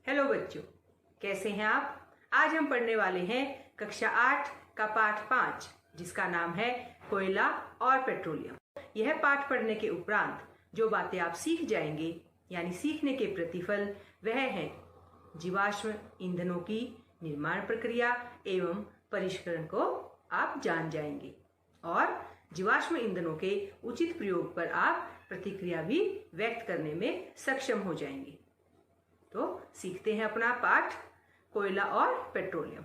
Hello बच्चों, कैसे हैं आप। आज हम पढ़ने वाले हैं कक्षा 8 का पाठ 5, जिसका नाम है कोयला और पेट्रोलियम। यह पाठ पढ़ने के उपरांत जो बातें आप सीख जाएंगे, यानी सीखने के प्रतिफल, वह है जीवाश्म ईंधनों की निर्माण प्रक्रिया एवं परिष्करण को आप जान जाएंगे और जीवाश्म ईंधनों के उचित प्रयोग पर आप प्रतिक्रिया भी व्यक्त करने में सक्षम हो जाएंगे। तो सीखते हैं अपना पाठ कोयला और पेट्रोलियम।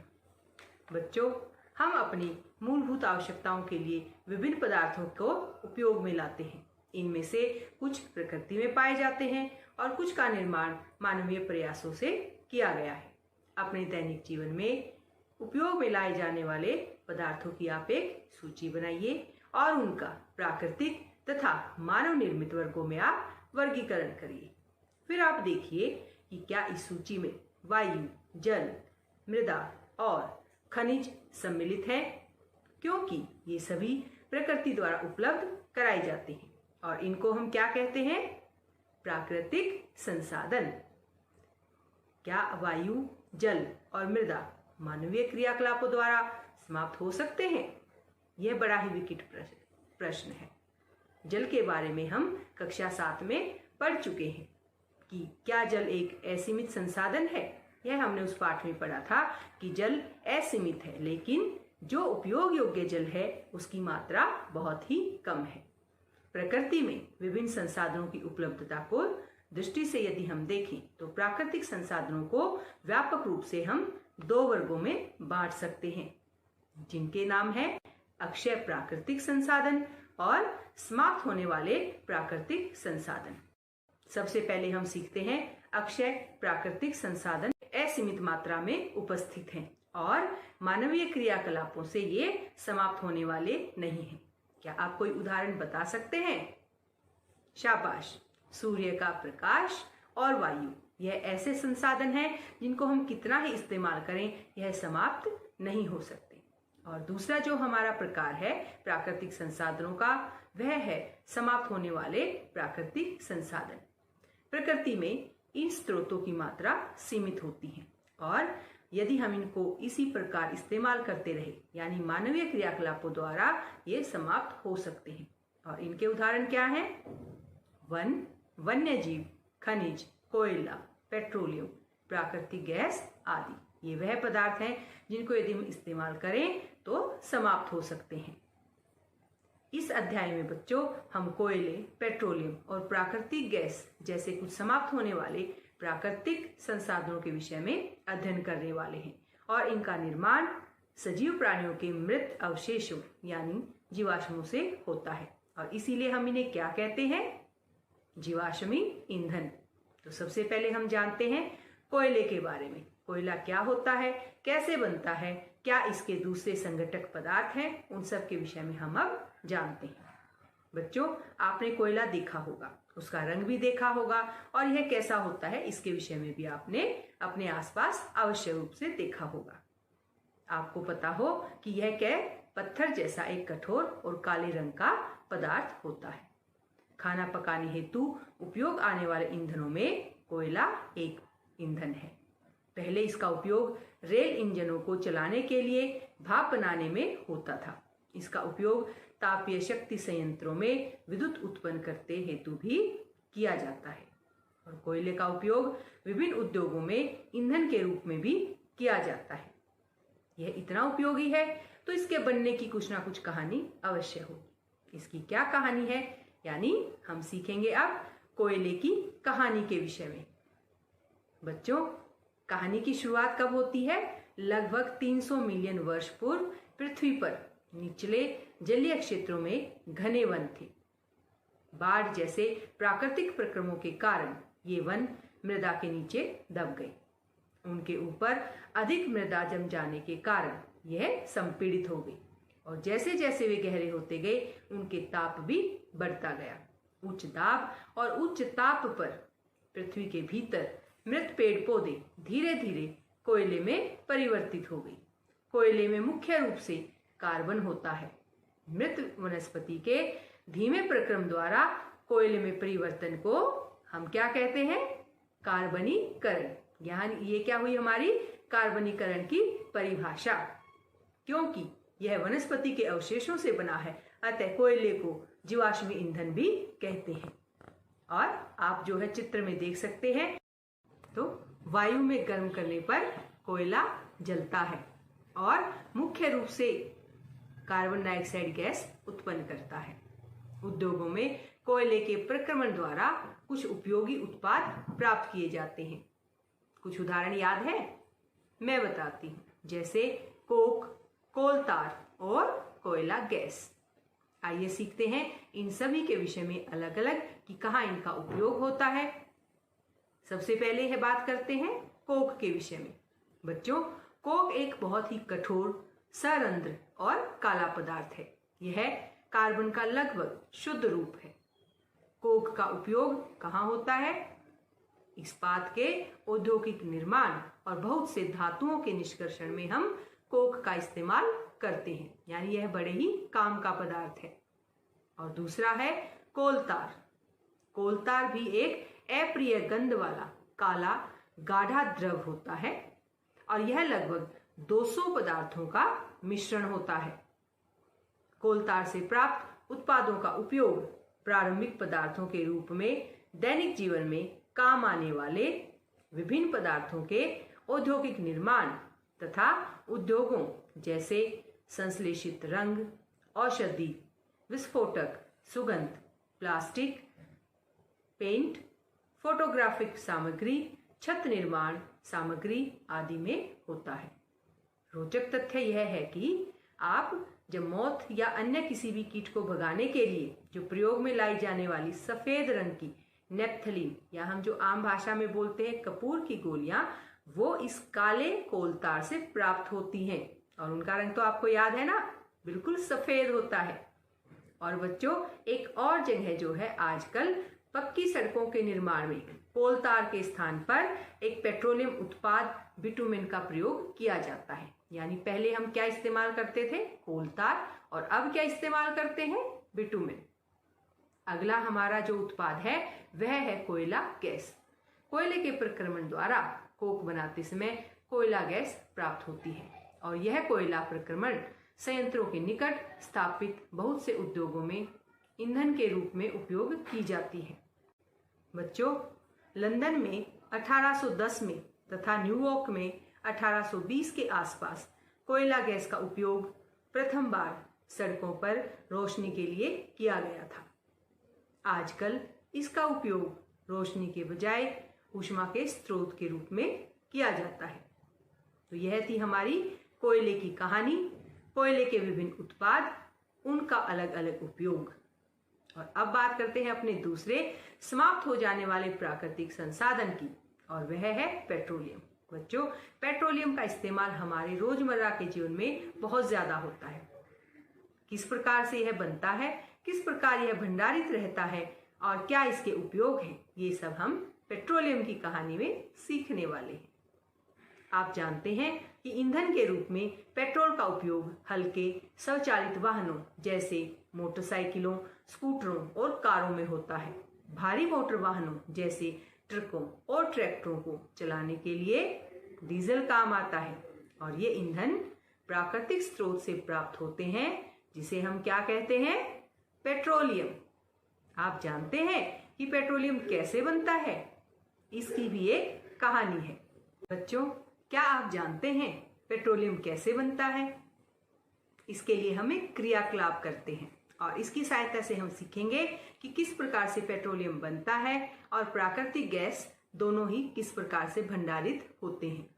बच्चों, हम अपनी मूलभूत आवश्यकताओं के लिए विभिन्न पदार्थों को उपयोग में लाते हैं। इनमें से कुछ प्रकृति में पाए जाते हैं और कुछ का निर्माण मानवीय प्रयासों से किया गया है। अपने दैनिक जीवन में उपयोग में लाए जाने वाले पदार्थों की आप एक सूची बनाइए और उनका प्राकृतिक तथा मानव निर्मित वर्गों में आप वर्गीकरण करिए। फिर आप देखिए कि क्या इस सूची में वायु, जल, मृदा और खनिज सम्मिलित हैं, क्योंकि ये सभी प्रकृति द्वारा उपलब्ध कराए जाते हैं और इनको हम क्या कहते हैं? प्राकृतिक संसाधन। क्या वायु, जल और मृदा मानवीय क्रियाकलापों द्वारा समाप्त हो सकते हैं? यह बड़ा ही विकट प्रश्न है। जल के बारे में हम कक्षा 7 में पढ़ चुके हैं कि क्या जल एक असीमित संसाधन है। यह हमने उस पाठ में पढ़ा था कि जल असीमित है, लेकिन जो उपयोग योग्य जल है उसकी मात्रा बहुत ही कम है। प्रकृति में विभिन्न संसाधनों की उपलब्धता को दृष्टि से यदि हम देखें तो प्राकृतिक संसाधनों को व्यापक रूप से हम 2 वर्गों में बांट सकते हैं, जिनके नाम है अक्षय प्राकृतिक संसाधन और समाप्त होने वाले प्राकृतिक संसाधन। सबसे पहले हम सीखते हैं अक्षय प्राकृतिक संसाधन असीमित मात्रा में उपस्थित हैं और मानवीय क्रियाकलापों से ये समाप्त होने वाले नहीं हैं। क्या आप कोई उदाहरण बता सकते हैं? शाबाश, सूर्य का प्रकाश और वायु, यह ऐसे संसाधन हैं जिनको हम कितना ही इस्तेमाल करें यह समाप्त नहीं हो सकते। और दूसरा जो हमारा प्रकार है प्राकृतिक संसाधनों का, वह है समाप्त होने वाले प्राकृतिक संसाधन। प्रकृति में इन स्रोतों की मात्रा सीमित होती है और यदि हम इनको इसी प्रकार इस्तेमाल करते रहे, यानी मानवीय क्रियाकलापों द्वारा ये समाप्त हो सकते हैं। और इनके उदाहरण क्या हैं? वन, वन्यजीव, खनिज, कोयला, पेट्रोलियम, प्राकृतिक गैस आदि। ये वह पदार्थ हैं जिनको यदि हम इस्तेमाल करें तो समाप्त हो सकते हैं। इस अध्याय में बच्चों हम कोयले, पेट्रोलियम और प्राकृतिक गैस जैसे कुछ समाप्त होने वाले प्राकृतिक संसाधनों के विषय में अध्ययन करने वाले हैं और इनका निर्माण सजीव प्राणियों के मृत अवशेषों यानी जीवाश्मों से होता है और इसीलिए हम इन्हें क्या कहते हैं? जीवाश्मी ईंधन। तो सबसे पहले हम जानते हैं कोयले के बारे में। कोयला क्या होता है, कैसे बनता है, क्या इसके दूसरे संघटक पदार्थ हैं, उन सब के विषय में हम अब जानते हैं। बच्चों, आपने कोयला देखा होगा, उसका रंग भी देखा होगा और यह कैसा होता है इसके विषय में भी आपने अपने आसपास अवश्य रूप से देखा होगा। आपको पता हो कि यह क्या पत्थर जैसा एक कठोर और काले रंग का पदार्थ होता है। खाना पकाने हेतु उपयोग आने वाले ईंधनों में कोयला एक ईंधन है। पहले इसका उपयोग रेल इंजनों को चलाने के लिए भाप बनाने में होता था। इसका उपयोग तापीय शक्ति संयंत्रों में विद्युत उत्पन्न करते हेतु भी किया जाता है और कोयले का उपयोग विभिन्न उद्योगों में ईंधन के रूप में भी किया जाता है। यह इतना उपयोगी है तो इसके बनने की कुछ ना कुछ कहानी अवश्य होगी। इसकी क्या कहानी है, यानी हम सीखेंगे अब कोयले की कहानी के विषय में। बच्चों, कहानी की शुरुआत कब होती है? लगभग 300 मिलियन वर्ष पूर्व पृथ्वी पर निचले जलीय क्षेत्रों में घने वन थे। बाढ़ जैसे प्राकृतिक प्रक्रमों के कारण ये वन मृदा के नीचे दब गए। उनके ऊपर अधिक मृदा जम जाने के कारण यह संपीड़ित हो गई और जैसे जैसे वे गहरे होते गए उनके ताप भी बढ़ता गया। उच्च दाब और उच्च ताप पर पृथ्वी के भीतर मृत पेड़ पौधे धीरे धीरे कोयले में परिवर्तित हो गई। कोयले में मुख्य रूप से कार्बन होता है। मृत वनस्पति के धीमे प्रक्रम द्वारा कोयले में परिवर्तन को हम क्या कहते हैं? कार्बनीकरण। यहाँ ये क्या हुई हमारी कार्बनीकरण की परिभाषा। क्योंकि यह वनस्पति के अवशेषों से बना है, अतः कोयले को जीवाश्म ईंधन भी कहते हैं। और आप जो है चित्र में देख सकते हैं, तो वायु में गर्म करने पर कोयला जलता है और मुख्य रूप से कार्बन डाइऑक्साइड गैस उत्पन्न करता है। उद्योगों में कोयले के प्रक्रमण द्वारा कुछ उपयोगी उत्पाद प्राप्त किए जाते हैं। कुछ उदाहरण याद है? मैं बताती हूँ, जैसे कोक, कोलतार और कोयला गैस। आइए सीखते हैं इन सभी के विषय में अलग अलग कि कहाँ इनका उपयोग होता है। सबसे पहले यह बात करते हैं कोक के विषय में। बच्चों, कोक एक बहुत ही कठोर, सरंध्र और काला पदार्थ है। यह कार्बन का लगभग शुद्ध रूप है। कोक का उपयोग कहाँ होता है? इस्पात के औद्योगिक निर्माण और बहुत से धातुओं के निष्कर्षण में हम कोक का इस्तेमाल करते हैं, यानी यह बड़े ही काम का पदार्थ है। और दूसरा है कोलतार। कोलतार भी एक अप्रिय गंध वाला काला गाढ़ा द्रव होता है और यह लगभग 200 पदार्थों का मिश्रण होता है। कोलतार से प्राप्त उत्पादों का उपयोग प्रारंभिक पदार्थों के रूप में दैनिक जीवन में काम आने वाले विभिन्न पदार्थों के औद्योगिक निर्माण तथा उद्योगों जैसे संश्लेषित रंग, औषधि, विस्फोटक, सुगंध, प्लास्टिक, पेंट, फोटोग्राफिक सामग्री, छत निर्माण सामग्री आदि में होता है। रोचक तथ्य यह है कि आप जब मौत या अन्य किसी भी कीट को भगाने के लिए जो प्रयोग में लाई जाने वाली सफेद रंग की नेप्थलीन या हम जो आम भाषा में बोलते हैं कपूर की गोलियां, वो इस काले कोलतार से प्राप्त होती हैं। और उनका रंग तो आपको याद है ना, बिल्कुल सफेद होता है। और बच्चों, एक और जगह जो है आजकल पक्की सड़कों के निर्माण में कोलतार के स्थान पर एक पेट्रोलियम उत्पाद बिटुमेन का प्रयोग किया जाता है। यानी पहले हम क्या इस्तेमाल करते थे? कोलतार, और अब क्या इस्तेमाल करते हैं? बिटुमेन। अगला हमारा जो उत्पाद है वह है कोयला गैस। कोयले के प्रक्रमण द्वारा कोक बनाते समय कोयला गैस प्राप्त होती है और यह कोयला प्रक्रमण संयंत्रों के निकट स्थापित बहुत से उद्योगों में ईंधन के रूप में उपयोग की जाती है। बच्चों, लंदन में 1810 में तथा न्यूयॉर्क में 1820 के आसपास कोयला गैस का उपयोग प्रथम बार सड़कों पर रोशनी के लिए किया गया था। आजकल इसका उपयोग रोशनी के बजाय ऊष्मा के स्रोत के रूप में किया जाता है। तो यह थी हमारी कोयले की कहानी, कोयले के विभिन्न उत्पाद, उनका अलग अलग उपयोग। और अब बात करते हैं अपने दूसरे समाप्त हो जाने वाले प्राकृतिक संसाधन की, और वह है पेट्रोलियम। बच्चों, पेट्रोलियम का इस्तेमाल हमारे रोजमर्रा के जीवन में बहुत ज्यादा होता है। किस प्रकार से यह बनता है, किस प्रकार यह भंडारित रहता है और क्या इसके उपयोग हैं, ये सब हम पेट्रोलियम की कहानी में सीखने वाले हैं। आप जानते हैं कि ईंधन के रूप में पेट्रोल का उपयोग हल्के स्वचालित वाहनों जैसे मोटरसाइकिलों, स्कूटरों और कारों में होता है। भारी मोटर वाहनों जैसे ट्रकों और ट्रैक्टरों को चलाने के लिए डीजल काम आता है और ये ईंधन प्राकृतिक स्रोत से प्राप्त होते हैं, जिसे हम क्या कहते हैं? पेट्रोलियम। आप जानते हैं कि पेट्रोलियम कैसे बनता है? इसकी भी एक कहानी है। बच्चों, क्या आप जानते हैं पेट्रोलियम कैसे बनता है? इसके लिए हम एक क्रियाकलाप करते हैं और इसकी सहायता से हम सीखेंगे कि किस प्रकार से पेट्रोलियम बनता है और प्राकृतिक गैस दोनों ही किस प्रकार से भंडारित होते हैं।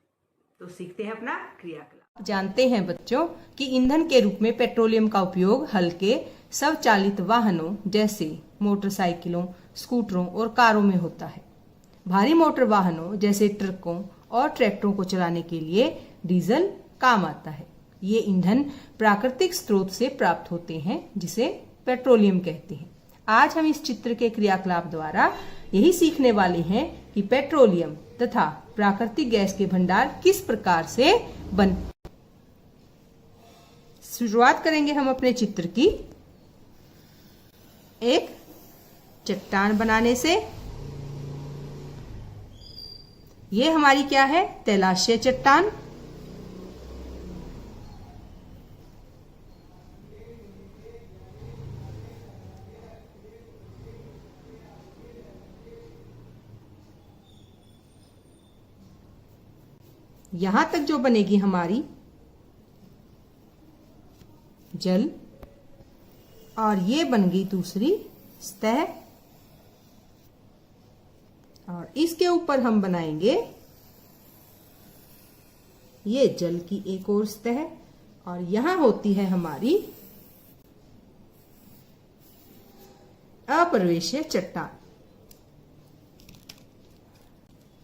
तो सीखते हैं अपना क्रियाकलाप। जानते हैं बच्चों कि ईंधन के रूप में पेट्रोलियम का उपयोग हल्के स्वचालित वाहनों जैसे मोटरसाइकिलों, स्कूटरों और कारों में होता है। भारी मोटर वाहनों जैसे ट्रकों और ट्रैक्टरों को चलाने के लिए डीजल काम आता है। ये ईंधन प्राकृतिक स्रोत से प्राप्त होते हैं, जिसे पेट्रोलियम कहते हैं। आज हम इस चित्र के क्रियाकलाप द्वारा यही सीखने वाले हैं कि पेट्रोलियम तथा प्राकृतिक गैस के भंडार किस प्रकार से बन। शुरुआत करेंगे हम अपने चित्र की एक चट्टान बनाने से। ये हमारी क्या है? तैलाशय चट्टान। यहां तक जो बनेगी हमारी जल, और ये बन गई दूसरी सतह, और इसके ऊपर हम बनाएंगे ये जल की एक और सतह, और यहां होती है हमारी अप्रवेश्य चट्टान।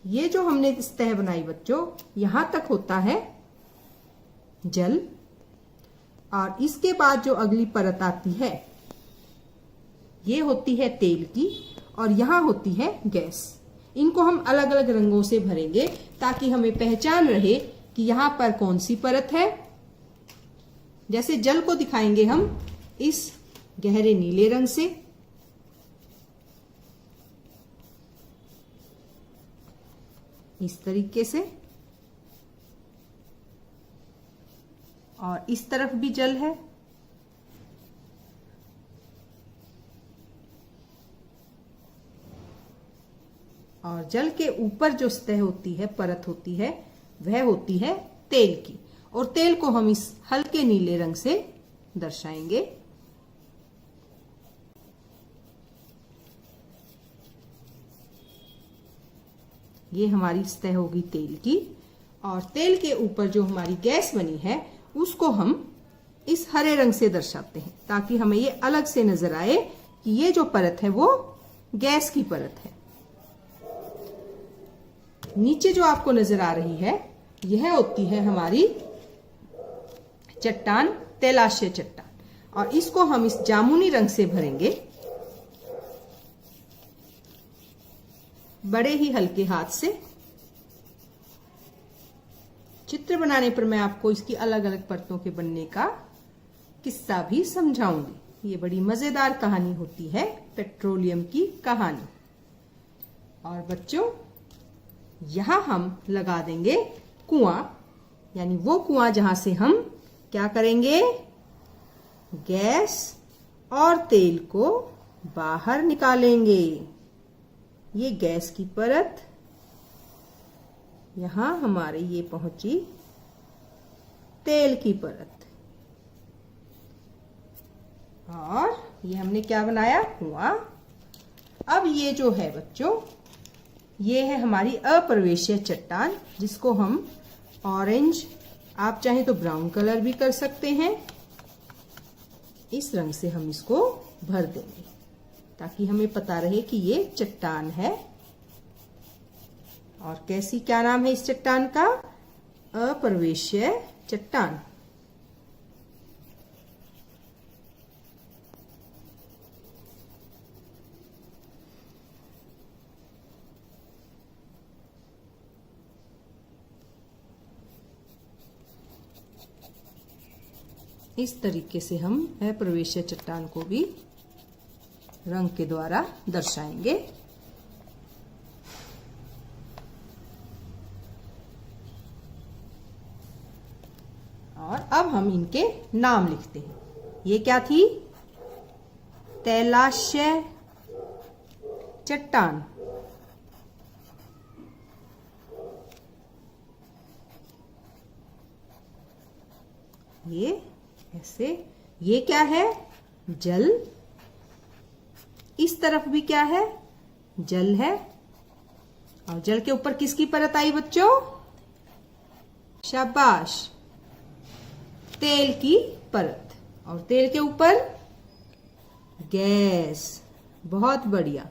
ये जो हमने सतह बनाई बच्चों, यहां तक होता है जल, और इसके बाद जो अगली परत आती है ये होती है तेल की, और यहां होती है गैस। इनको हम अलग अलग रंगों से भरेंगे ताकि हमें पहचान रहे कि यहां पर कौन सी परत है। जैसे जल को दिखाएंगे हम इस गहरे नीले रंग से, इस तरीके से, और इस तरफ भी जल है, और जल के ऊपर जो सतह होती है, परत होती है, वह होती है तेल की, और तेल को हम इस हल्के नीले रंग से दर्शाएंगे। ये हमारी सतह होगी तेल की, और तेल के ऊपर जो हमारी गैस बनी है उसको हम इस हरे रंग से दर्शाते हैं ताकि हमें ये अलग से नजर आए कि ये जो परत है वो गैस की परत है। नीचे जो आपको नजर आ रही है यह होती है हमारी चट्टान, तैलाशय चट्टान, और इसको हम इस जामुनी रंग से भरेंगे, बड़े ही हल्के हाथ से। चित्र बनाने पर मैं आपको इसकी अलग अलग परतों के बनने का किस्सा भी समझाऊंगी। ये बड़ी मजेदार कहानी होती है, पेट्रोलियम की कहानी। और बच्चों, यहां हम लगा देंगे कुआं, यानी वो कुआं जहां से हम क्या करेंगे, गैस और तेल को बाहर निकालेंगे। ये गैस की परत, यहां हमारे ये पहुंची तेल की परत, और ये हमने क्या बनाया, कुआं। अब ये जो है बच्चों, ये है हमारी अप्रवेश्य चट्टान, जिसको हम ऑरेंज, आप चाहें तो ब्राउन कलर भी कर सकते हैं, इस रंग से हम इसको भर देंगे ताकि हमें पता रहे कि ये चट्टान है। और कैसी, क्या नाम है इस चट्टान का, अप्रवेश्य चट्टान। इस तरीके से हम अप्रवेश्य चट्टान को भी रंग के द्वारा दर्शाएंगे। और अब हम इनके नाम लिखते हैं। ये क्या थी, तैलाशय चट्टान, ये ऐसे, ये क्या है, जल, इस तरफ भी क्या है, जल है, और जल के ऊपर किसकी परत आई बच्चों, शाबाश, तेल की परत, और तेल के ऊपर गैस, बहुत बढ़िया।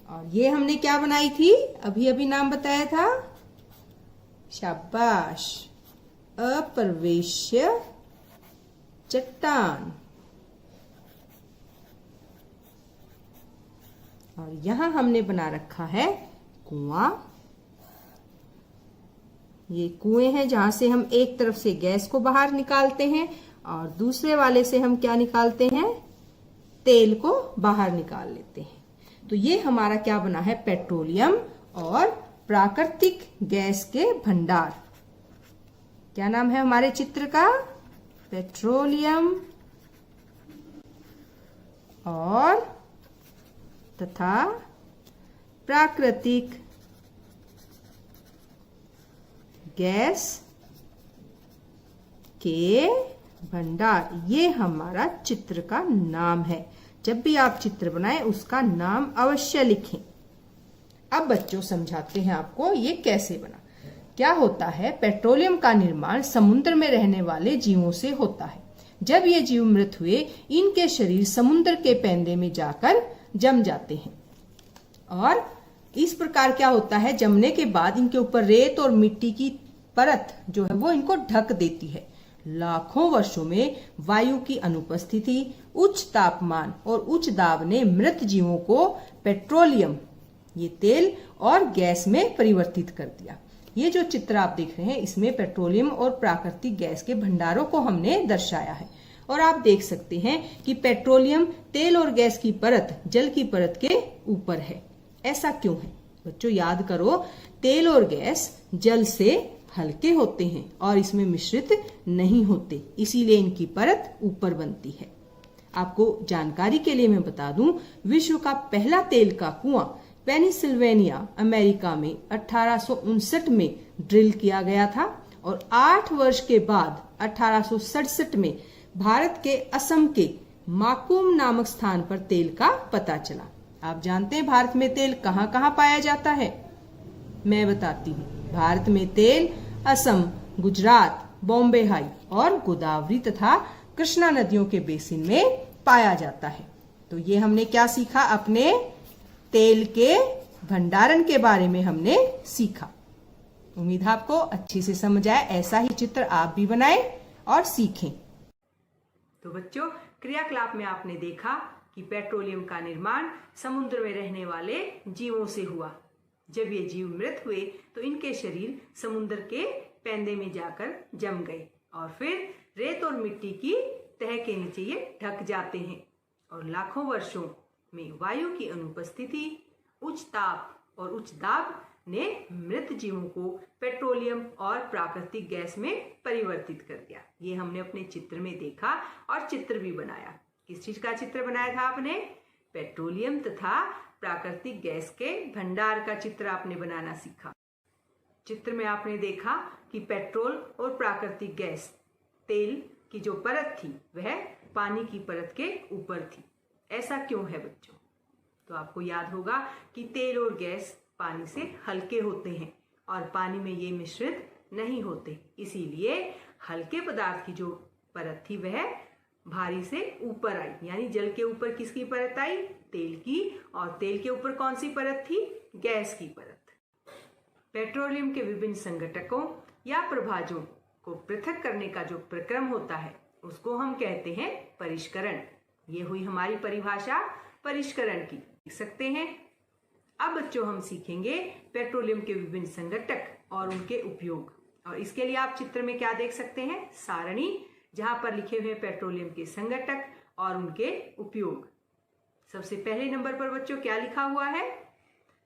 और ये हमने क्या बनाई थी, अभी अभी नाम बताया था, शाबाश, अप्रवेश्य चट्टान। और यहां हमने बना रखा है कुआं। ये कुएं हैं जहां से हम एक तरफ से गैस को बाहर निकालते हैं और दूसरे वाले से हम क्या निकालते हैं, तेल को बाहर निकाल लेते हैं। तो ये हमारा क्या बना है, पेट्रोलियम और प्राकृतिक गैस के भंडार। क्या नाम है हमारे चित्र का? पेट्रोलियम और तथा प्राकृतिक गैस के भंडार, ये हमारा चित्र का नाम है। जब भी आप चित्र बनाएं उसका नाम अवश्य लिखें। अब बच्चों समझाते हैं आपको ये कैसे बना। क्या होता है, पेट्रोलियम का निर्माण समुद्र में रहने वाले जीवों से होता है। जब ये जीव मृत हुए, इनके शरीर समुद्र के पैंदे में जाकर जम जाते हैं और इस प्रकार क्या होता है, जमने के बाद इनके ऊपर रेत और मिट्टी की परत जो है वो इनको ढक देती है। लाखों वर्षों में वायु की अनुपस्थिति, उच्च तापमान और उच्च दाब ने मृत जीवों को पेट्रोलियम, ये तेल और गैस में परिवर्तित कर दिया। ये जो चित्र आप देख रहे हैं इसमें पेट्रोलियम और प्राकृतिक गैस के भंडारों को हमने दर्शाया है। और आप देख सकते हैं कि पेट्रोलियम, तेल और गैस की परत जल की परत के ऊपर है। ऐसा क्यों है बच्चों? याद करो, तेल और गैस जल से हल्के होते हैं और इसमें मिश्रित नहीं होते, इसीलिए इनकी परत ऊपर बनती है। आपको जानकारी के लिए मैं बता दूं, विश्व का पहला तेल का कुआं पेनिसिल्वेनिया, अमेरिका में 1859 में ड्रिल किया गया था और 8 वर्ष के बाद 1867 में भारत के असम के माकुम नामक स्थान पर तेल का पता चला। आप जानते हैं भारत में तेल कहाँ कहाँ पाया जाता है? मैं बताती हूँ। भारत में तेल असम, गुजरात, बॉम्बे हाई और गोदावरी तथा कृष्णा नदियों के बेसिन में पाया जाता है। तो ये हमने क्या सीखा? अपने तेल के भंडारण के बारे में हमने सीखा। उम्मीद है आपको अच्छे से समझ आया। ऐसा ही चित्र आप भी बनाएं और सीखें। तो बच्चों, क्रियाकलाप में आपने देखा कि पेट्रोलियम का निर्माण समुद्र में रहने वाले जीवों से हुआ। जब ये जीव मृत हुए तो इनके शरीर समुद्र के पैंदे में जाकर जम गए और फिर रेत और मिट्टी की तह के नीचे ये ढक जाते हैं और लाखों वर्षों में वायु की अनुपस्थिति, उच्च ताप और उच्च दाब ने मृत जीवों को पेट्रोलियम और प्राकृतिक गैस में परिवर्तित कर दिया। ये हमने अपने चित्र में देखा और चित्र भी बनाया। किस चीज का चित्र बनाया था आपने? पेट्रोलियम तथा प्राकृतिक गैस के भंडार का चित्र आपने बनाना सीखा। चित्र में आपने देखा कि पेट्रोल और प्राकृतिक गैस, तेल की जो परत थी वह पानी की परत के ऊपर थी। ऐसा क्यों है बच्चों? तो आपको याद होगा कि तेल और गैस पानी से हल्के होते हैं और पानी में ये मिश्रित नहीं होते, इसीलिए हल्के पदार्थ की जो परत थी वह भारी से ऊपर आई। यानी जल के ऊपर किसकी परत आई? तेल की। और तेल के ऊपर कौन सी परत थी? गैस की परत। पेट्रोलियम के विभिन्न संघटकों या प्रभाजों को पृथक करने का जो प्रक्रम होता है उसको हम कहते हैं परिष्करण। ये हुई हमारी परिभाषा परिष्करण की, देख सकते हैं। अब बच्चों हम सीखेंगे पेट्रोलियम के विभिन्न संघटक और उनके उपयोग। और इसके लिए आप चित्र में क्या देख सकते हैं? सारणी, जहां पर लिखे हुए पेट्रोलियम के संघटक और उनके उपयोग। सबसे पहले नंबर पर बच्चों क्या लिखा हुआ है?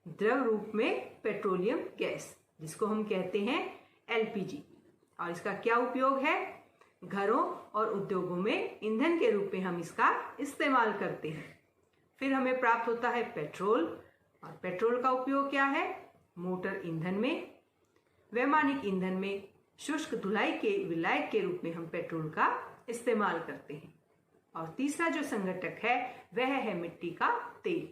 द्रव रूप में पेट्रोलियम गैस, जिसको हम कहते हैं एलपीजी। और इसका क्या उपयोग है? घरों और उद्योगों में ईंधन के रूप में हम इसका इस्तेमाल करते हैं। फिर हमें प्राप्त होता है पेट्रोल, और पेट्रोल का उपयोग क्या है? मोटर ईंधन में, वैमानिक ईंधन में, शुष्क धुलाई के विलायक के रूप में हम पेट्रोल का इस्तेमाल करते हैं। और तीसरा जो संघटक है वह है मिट्टी का तेल,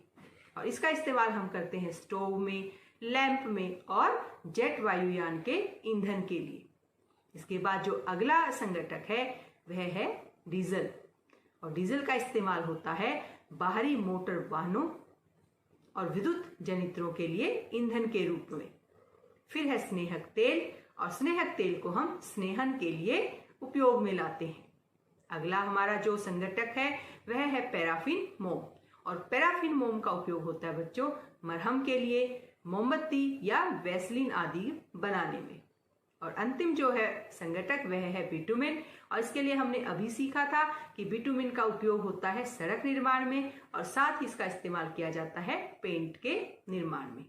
और इसका इस्तेमाल हम करते हैं स्टोव में, लैंप में और जेट वायुयान के ईंधन के लिए। इसके बाद जो अगला संघटक है वह है डीजल, और डीजल का इस्तेमाल होता है बाहरी मोटर वाहनों और विद्युत जनित्रों के लिए ईंधन के रूप में। फिर है स्नेहक तेल, और स्नेहक तेल को हम स्नेहन के लिए उपयोग में लाते हैं। अगला हमारा जो संघटक है वह है पैराफिन मोम, और पैराफिन मोम का उपयोग होता है बच्चों मरहम के लिए, मोमबत्ती या वैसलीन आदि बनाने में। और अंतिम जो है संघटक वह है बिटुमेन, और इसके लिए हमने अभी सीखा था कि बिटुमेन का उपयोग होता है सड़क निर्माण में, और साथ ही इसका इस्तेमाल किया जाता है पेंट के निर्माण में।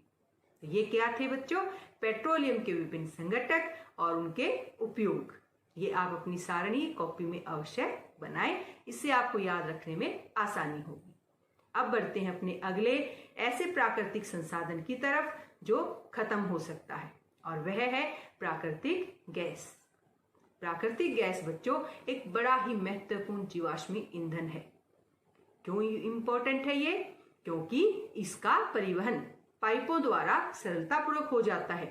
तो ये क्या थे बच्चों? पेट्रोलियम के विभिन्न संघटक और उनके उपयोग। ये आप अपनी सारणी कॉपी में अवश्य बनाएं, इससे आपको याद रखने में आसानी होगी। अब बढ़ते हैं अपने अगले ऐसे प्राकृतिक संसाधन की तरफ जो खत्म हो सकता है, और वह है प्राकृतिक गैस। प्राकृतिक गैस बच्चों एक बड़ा ही महत्वपूर्ण जीवाश्मी ईंधन है। क्यों इंपॉर्टेंट है ये? क्योंकि इसका परिवहन पाइपों द्वारा सरलतापूर्वक हो जाता है।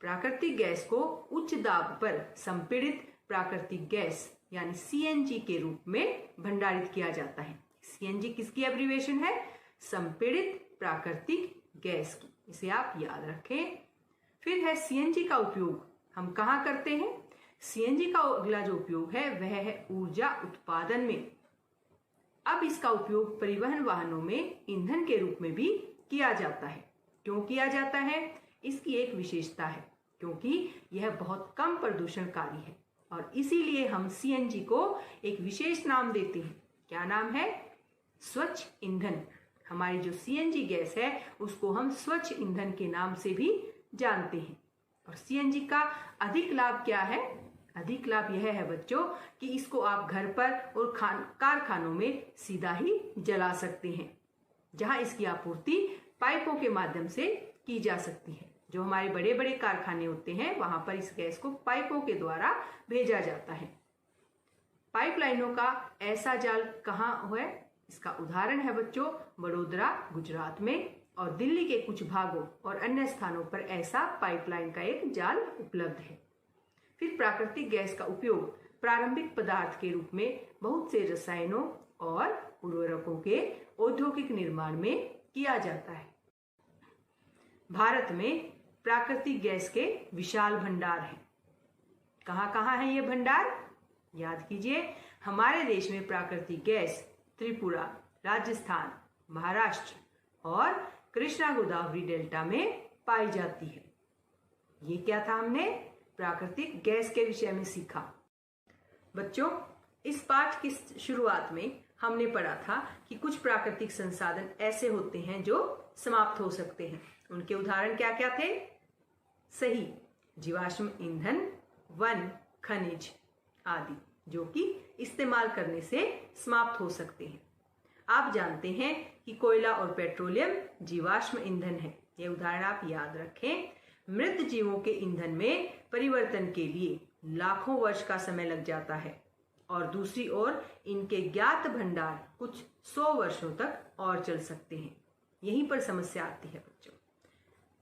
प्राकृतिक गैस को उच्च दाब पर संपीड़ित प्राकृतिक गैस यानी सीएनजी के रूप में भंडारित किया जाता है। सीएनजी किसकी एब्रिविएशन है? संपीड़ित प्राकृतिक गैस की। इसे आप याद रखें। फिर है सीएनजी का उपयोग हम कहाँ करते हैं? सीएनजी का अगला जो उपयोग है वह है ऊर्जा उत्पादन में। अब इसका उपयोग परिवहन वाहनों में ईंधन के रूप में भी किया जाता है। क्यों किया जाता है? इसकी एक विशेषता है, क्योंकि यह बहुत कम प्रदूषणकारी है और इसीलिए हम सीएनजी को एक विशेष नाम देते हैं। क्या नाम है? स्वच्छ ईंधन। हमारी जो सीएनजी गैस है उसको हम स्वच्छ ईंधन के नाम से भी जानते हैं। और सीएनजी का अधिक लाभ क्या है? अधिक लाभ यह है बच्चों कि इसको आप घर पर और कारखानों में सीधा ही जला सकते हैं, जहां इसकी आपूर्ति पाइपों के माध्यम से की जा सकती है। जो हमारे बड़े बड़े कारखाने होते हैं वहां पर इस गैस को पाइपों के द्वारा भेजा जाता है। पाइपलाइनों का ऐसा जाल कहाँ है? इसका उदाहरण है बच्चों वडोदरा गुजरात में, और दिल्ली के कुछ भागों और अन्य स्थानों पर ऐसा पाइपलाइन का एक जाल उपलब्ध है। फिर प्राकृतिक गैस का उपयोग प्रारंभिक पदार्थ के रूप में बहुत से रसायनों और उर्वरकों के औद्योगिक निर्माण में किया जाता है। भारत में प्राकृतिक गैस के विशाल भंडार हैं। कहाँ कहाँ है ये भंडार? याद कीजिए, हमारे देश में प्राकृतिक गैस त्रिपुरा, राजस्थान, महाराष्ट्र और कृष्णा गोदावरी डेल्टा में पाई जाती है। ये क्या था? हमने प्राकृतिक गैस के विषय में सीखा। बच्चों, इस पाठ की शुरुआत में हमने पढ़ा था कि कुछ प्राकृतिक संसाधन ऐसे होते हैं जो समाप्त हो सकते हैं। उनके उदाहरण क्या क्या थे? सही, जीवाश्म ईंधन, वन, खनिज आदि, जो कि इस्तेमाल करने से समाप्त हो सकते हैं। आप जानते हैं कि कोयला और पेट्रोलियम जीवाश्म ईंधन है। ये उदाहरण आप याद रखें। मृत जीवों के ईंधन में परिवर्तन के लिए लाखों वर्ष का समय लग जाता है, और दूसरी ओर इनके ज्ञात भंडार कुछ 100 वर्षों तक और चल सकते हैं। यहीं पर समस्या आती है बच्चों।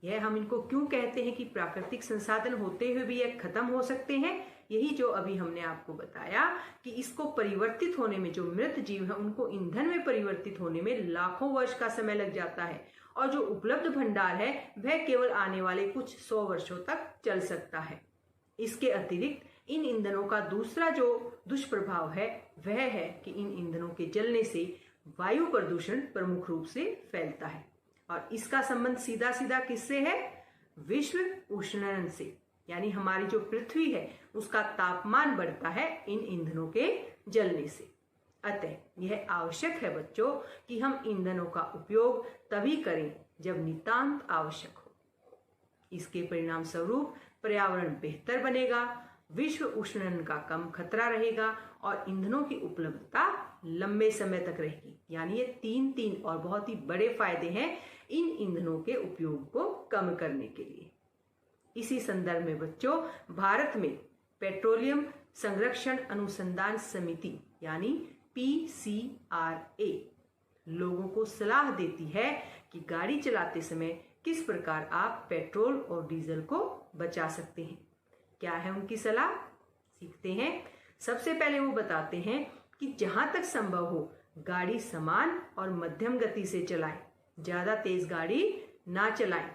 यह हम इनको क्यों कहते हैं कि प्राकृतिक संसाधन होते हुए भी यह खत्म हो सकते हैं? यही जो अभी हमने आपको बताया कि इसको परिवर्तित होने में, जो मृत जीव है उनको ईंधन में परिवर्तित होने में लाखों वर्ष का समय लग जाता है, और जो उपलब्ध भंडार है वह केवल आने वाले कुछ 100 वर्षों तक चल सकता है। इसके अतिरिक्त इन ईंधनों का दूसरा जो दुष्प्रभाव है वह है कि इन ईंधनों के जलने से वायु प्रदूषण प्रमुख रूप से फैलता है, और इसका संबंध सीधा सीधा किससे है? विश्व उष्णन से। यानी हमारी जो पृथ्वी है उसका तापमान बढ़ता है इन ईंधनों के जलने से। अतः यह आवश्यक है बच्चों कि हम ईंधनों का उपयोग तभी करें जब नितांत आवश्यक हो। इसके परिणाम स्वरूप पर्यावरण बेहतर बनेगा, विश्व उष्णन का कम खतरा रहेगा और ईंधनों की उपलब्धता लंबे समय तक रहेगी। यानी ये तीन और बहुत ही बड़े फायदे हैं इन ईंधनों के उपयोग को कम करने के लिए। इसी संदर्भ में बच्चों, भारत में पेट्रोलियम संरक्षण अनुसंधान समिति यानी PCRA लोगों को सलाह देती है कि गाड़ी चलाते समय किस प्रकार आप पेट्रोल और डीजल को बचा सकते हैं। क्या है उनकी सलाह? सीखते हैं। सबसे पहले वो बताते हैं कि जहां तक संभव हो गाड़ी समान और मध्यम गति से चलाएं, ज्यादा तेज गाड़ी ना चलाएं।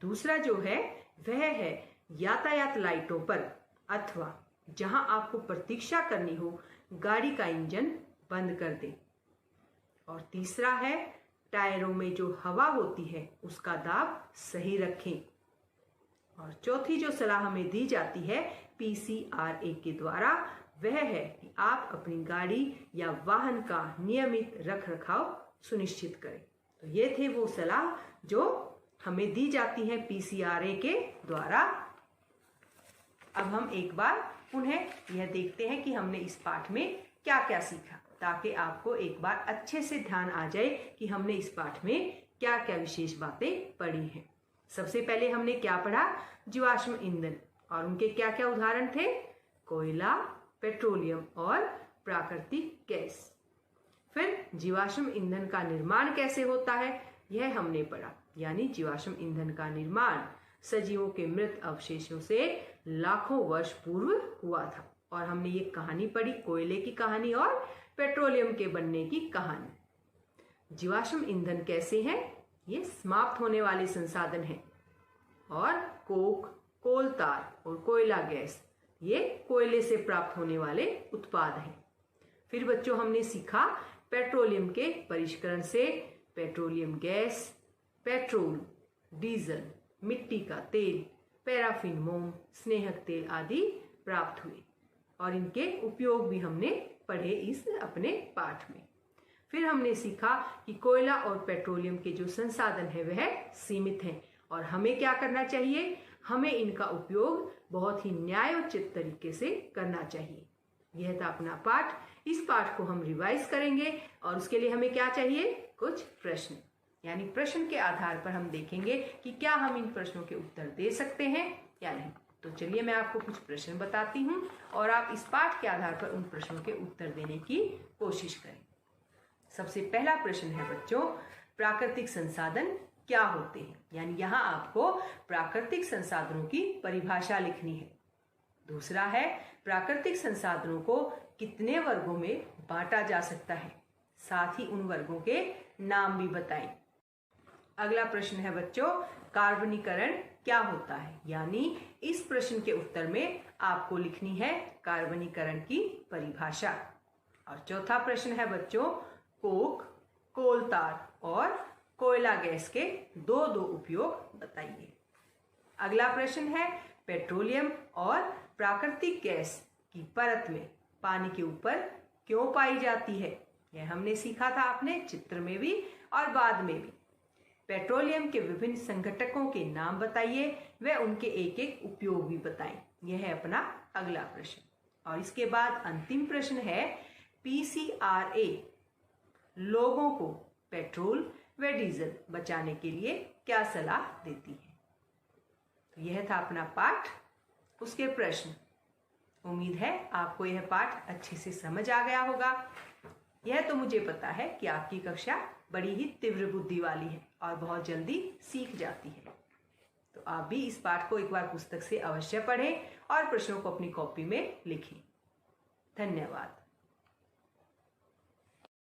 दूसरा जो है वह है यातायात लाइटों पर अथवा जहां आपको प्रतीक्षा करनी हो गाड़ी का इंजन बंद कर दें। और तीसरा है टायरों में जो हवा होती है उसका दाब सही रखें। और चौथी जो सलाह हमें दी जाती है PCRA के द्वारा वह है कि आप अपनी गाड़ी या वाहन का नियमित रख रखाव सुनिश्चित करें। तो ये थे वो सलाह जो हमें दी जाती हैं पीसीआरए के द्वारा। अब हम एक बार पुनः यह देखते हैं कि हमने इस पाठ में क्या क्या सीखा, ताकि आपको एक बार अच्छे से ध्यान आ जाए कि हमने इस पाठ में क्या क्या विशेष बातें पढ़ी हैं। सबसे पहले हमने क्या पढ़ा? जीवाश्म ईंधन और उनके क्या क्या उदाहरण थे? कोयला, पेट्रोलियम और प्राकृतिक गैस। फिर जीवाश्म ईंधन का निर्माण कैसे होता है यह हमने पढ़ा, यानी जीवाश्म ईंधन का निर्माण सजीवों के मृत अवशेषों से लाखों वर्ष पूर्व हुआ था। और हमने ये कहानी पढ़ी, कोयले की कहानी और पेट्रोलियम के बनने की कहानी। जीवाश्म ईंधन कैसे हैं? ये समाप्त होने वाले संसाधन हैं। और कोक, कोल तार और कोयला गैस ये कोयले से प्राप्त होने वाले उत्पाद हैं। फिर बच्चों हमने सीखा पेट्रोलियम के परिष्करण से पेट्रोलियम गैस, पेट्रोल, डीजल, मिट्टी का तेल, पैराफिन मोम, स्नेहक तेल आदि प्राप्त हुए और इनके उपयोग भी हमने पढ़े इस अपने पाठ में। फिर हमने सीखा कि कोयला और पेट्रोलियम के जो संसाधन है वह सीमित हैं और हमें क्या करना चाहिए? हमें इनका उपयोग बहुत ही न्यायोचित तरीके से करना चाहिए। यह था अपना पाठ। इस पाठ को हम रिवाइज करेंगे और उसके लिए हमें क्या चाहिए? कुछ प्रश्न, यानी प्रश्न के आधार पर हम देखेंगे कि क्या हम इन प्रश्नों के उत्तर दे सकते हैं या नहीं। तो चलिए मैं आपको कुछ प्रश्न बताती हूँ और आप इस पाठ के आधार पर उन प्रश्नों के उत्तर देने की कोशिश करें। सबसे पहला प्रश्न है बच्चों, प्राकृतिक संसाधन क्या होते हैं? यानी यहाँ आपको प्राकृतिक संसाधनों की परिभाषा लिखनी है। दूसरा है, प्राकृतिक संसाधनों को कितने वर्गों में बांटा जा सकता है? साथ ही उन वर्गों के नाम भी बताएं। अगला प्रश्न है बच्चों, कार्बनीकरण क्या होता है? यानी इस प्रश्न के उत्तर में आपको लिखनी है कार्बनीकरण की परिभाषा। और चौथा प्रश्न है बच्चों, कोक, कोल तार और कोयला गैस के दो उपयोग बताइए। अगला प्रश्न है, पेट्रोलियम और प्राकृतिक गैस की परत में पानी के ऊपर क्यों पाई जाती है? यह हमने सीखा था आपने चित्र में भी और बाद में भी। पेट्रोलियम के विभिन्न संघटकों के नाम बताइए, व उनके एक एक उपयोग भी बताएं। यह है अपना अगला प्रश्न। और इसके बाद अंतिम प्रश्न है, पीसीआरए लोगों को पेट्रोल व डीजल बचाने के लिए क्या सलाह देती है? तो यह था अपना पाठ, उसके प्रश्न। उम्मीद है आपको यह पाठ अच्छे से समझ आ गया होगा। यह तो मुझे पता है कि आपकी कक्षा बड़ी ही तीव्र बुद्धि वाली है और बहुत जल्दी सीख जाती है। तो आप भी इस पाठ को एक बार पुस्तक से अवश्य पढ़ें और प्रश्नों को अपनी कॉपी में लिखें। धन्यवाद।